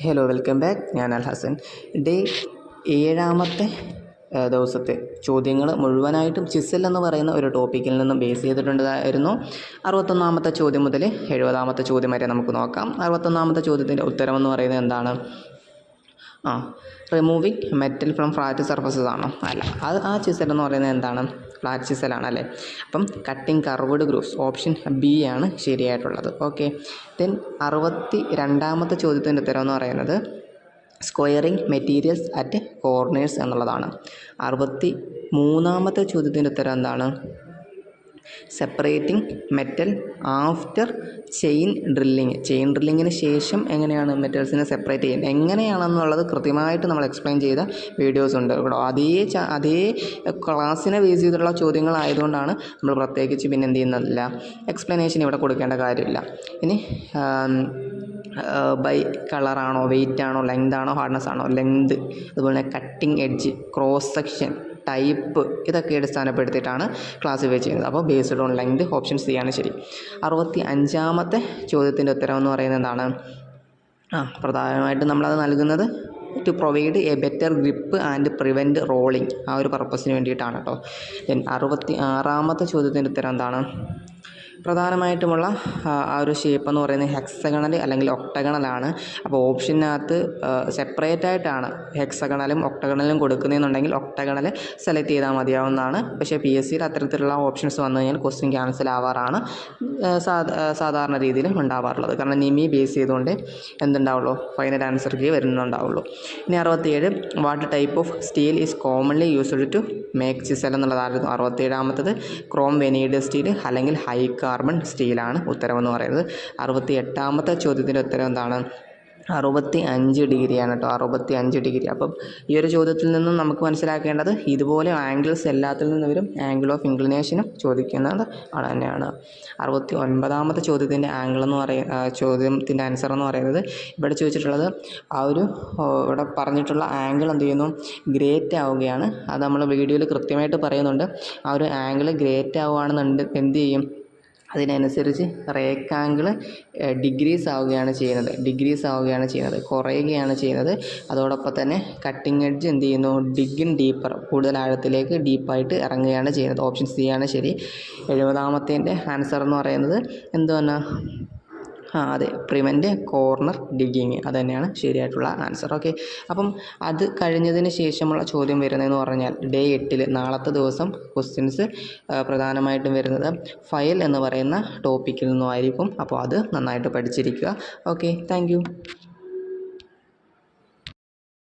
Hello, welcome back. ഞാൻ അൽ Hasan. Day 7 ദിവസത്തെ ചോദ്യങ്ങൾ മുഴുവനായിട്ടും ചിസൽ എന്ന് പറയുന്ന ഒരു ടോപ്പിക്കിൽ നിന്നും ബേസ് ചെയ്തിട്ടുണ്ടായിരുന്നു. 61 ചോദ്യം മുതൽ 70 ചോദ്യം വരെ നമുക്ക് നോക്കാം. 61 ചോദ്യത്തിൻ്റെ ഉത്തരമെന്ന് പറയുന്നത് എന്താണ്? Removing metal from flat surfaces ആണോ? അല്ല, ആ ചിസൽ എന്ന് പറയുന്നത് എന്താണ്? ഫ്ലാറ്റ് ചിസലാണ് അല്ലേ. അപ്പം cutting curved grooves, option B ആണ് ശരിയായിട്ടുള്ളത്. ഓക്കെ. ദെൻ 62 ചോദ്യത്തിൻ്റെ ഉത്തരം എന്ന് പറയുന്നത് സ്ക്വയറിങ് മെറ്റീരിയൽസ് അറ്റ് കോർണേഴ്സ് എന്നുള്ളതാണ്. 63 ചോദ്യത്തിൻ്റെ ഉത്തരം എന്താണ്? സെപ്പറേറ്റിംഗ് മെറ്റൽ ആഫ്റ്റർ ചെയിൻ ഡ്രില്ലിങ്ങിന് ശേഷം എങ്ങനെയാണ് മെറ്റൽസിനെ സെപ്പറേറ്റ് ചെയ്യുന്നത്, എങ്ങനെയാണെന്നുള്ളത് കൃത്യമായിട്ട് നമ്മൾ എക്സ്പ്ലെയിൻ ചെയ്ത വീഡിയോസ് ഉണ്ട് ഇവിടെ. അതേ ക്ലാസ്സിനെ ബേസ് ചെയ്തിട്ടുള്ള ചോദ്യങ്ങളായതുകൊണ്ടാണ് നമ്മൾ പ്രത്യേകിച്ച് പിന്നെ എന്ത് ചെയ്യുന്നില്ല, എക്സ്പ്ലനേഷൻ ഇവിടെ കൊടുക്കേണ്ട കാര്യമില്ല. ഇനി ബൈ കളറാണോ, വെയിറ്റ് ആണോ, ലെങ്ത് ആണോ, ഹാർഡ്നെസ് ആണോ, ലെങ്ത്, അതുപോലെ cutting edge, cross section, type, ഇതൊക്കെ അടിസ്ഥാനപ്പെടുത്തിയിട്ടാണ് ക്ലാസിഫൈ ചെയ്യുന്നത്. അപ്പോൾ based on length, option C ആണ് ശരി. 65 ചോദ്യത്തിൻ്റെ ഉത്തരം എന്ന് പറയുന്നത് എന്താണ്? പ്രധാനമായിട്ടും നമ്മളത് നൽകുന്നത് to provide a better grip and prevent rolling, ആ ഒരു പർപ്പസിന് വേണ്ടിയിട്ടാണ് കേട്ടോ. ദെൻ 66 ചോദ്യത്തിൻ്റെ ഉത്തരം എന്താണ്? പ്രധാനമായിട്ടുമുള്ള ആ ഒരു ഷേപ്പ് എന്ന് പറയുന്നത് ഹെക്സഗണൽ അല്ലെങ്കിൽ ഒക്ടഗണലാണ്. അപ്പോൾ ഓപ്ഷനകത്ത് സെപ്പറേറ്റ് ആയിട്ടാണ് ഹെക്സഗണലും ഒക്ടഗണലും കൊടുക്കുന്നതെന്നുണ്ടെങ്കിൽ ഒക്ടഗണൽ സെലക്ട് ചെയ്താൽ മതിയാവുന്നതാണ്. പക്ഷേ PSCയിൽ അത്തരത്തിലുള്ള ഓപ്ഷൻസ് വന്നു കഴിഞ്ഞാൽ ക്വസ്റ്റ്യൻ ക്യാൻസൽ ആവാറാണ് സാധാരണ രീതിയിൽ ഉണ്ടാവാറുള്ളത്. കാരണം നിമി ബേസ് ചെയ്തുകൊണ്ട് എന്തുണ്ടാവുള്ളൂ, ഫൈനൽ ആൻസർ കീ വരുന്നുണ്ടാവുള്ളൂ. ഇനി 67, what type of steel is commonly used to make chisel എന്നുള്ളതായിരുന്നു 67. ക്രോം വെനീഡ് സ്റ്റീൽ അല്ലെങ്കിൽ ഹൈ കാർബൺ സ്റ്റീലാണ് ഉത്തരമെന്ന് പറയുന്നത്. 68 ചോദ്യത്തിൻ്റെ ഉത്തരം എന്താണ്? 65 ഡിഗ്രിയാണ് കേട്ടോ. 65 ഡിഗ്രി. അപ്പം ഈ ഒരു ചോദ്യത്തിൽ നിന്നും നമുക്ക് മനസ്സിലാക്കേണ്ടത് ഇതുപോലെ ആംഗിൾസ് എല്ലാത്തിൽ നിന്നും വരും. ആംഗിൾ ഓഫ് ഇൻക്ലിനേഷനും ചോദിക്കുന്നത് അവിടെ തന്നെയാണ്. 69 ചോദ്യത്തിൻ്റെ ചോദ്യത്തിൻ്റെ ആൻസർ എന്ന് പറയുന്നത് ഇവിടെ ചോദിച്ചിട്ടുള്ളത് ഇവിടെ പറഞ്ഞിട്ടുള്ള ആംഗിൾ എന്ത് ചെയ്യുന്നു, ഗ്രേറ്റ് ആവുകയാണ്. അത് നമ്മൾ വീഡിയോയിൽ കൃത്യമായിട്ട് പറയുന്നുണ്ട്. ആ ഒരു ആംഗിൾ ഗ്രേറ്റ് ആവുകയാണെന്നുണ്ട് എന്ത് ചെയ്യും, അതിനനുസരിച്ച് റേക്റ്റാങ്കിൾ ഡിഗ്രീസ് ആവുകയാണ് ചെയ്യുന്നത്, കുറയുകയാണ് ചെയ്യുന്നത്. അതോടൊപ്പം തന്നെ കട്ടിങ് എഡ്ജ് എന്ത് ചെയ്യുന്നു, ഡീപ്പർ, കൂടുതൽ ആഴത്തിലേക്ക് ഡീപ്പായിട്ട് ഇറങ്ങുകയാണ് ചെയ്യുന്നത്. ഓപ്ഷൻ സി ആണ് ശരി. 70 ആൻസർ എന്ന് പറയുന്നത് എന്തുവെന്നാ? അതെ, പ്രിവെൻറ്റ് കോർണർ ഡിഗിങ്, അത് തന്നെയാണ് ശരിയായിട്ടുള്ള ആൻസർ. ഓക്കെ. അപ്പം അത് കഴിഞ്ഞതിന് ശേഷമുള്ള ചോദ്യം വരുന്നതെന്ന് പറഞ്ഞാൽ ഡേ 8 നാളത്തെ ദിവസം ക്വസ്റ്റ്യൻസ് പ്രധാനമായിട്ടും വരുന്നത് ഫയൽ എന്ന് പറയുന്ന ടോപ്പിക്കിൽ നിന്നുമായിരിക്കും. അപ്പോൾ അത് നന്നായിട്ട് പഠിച്ചിരിക്കുക. Okay, thank you.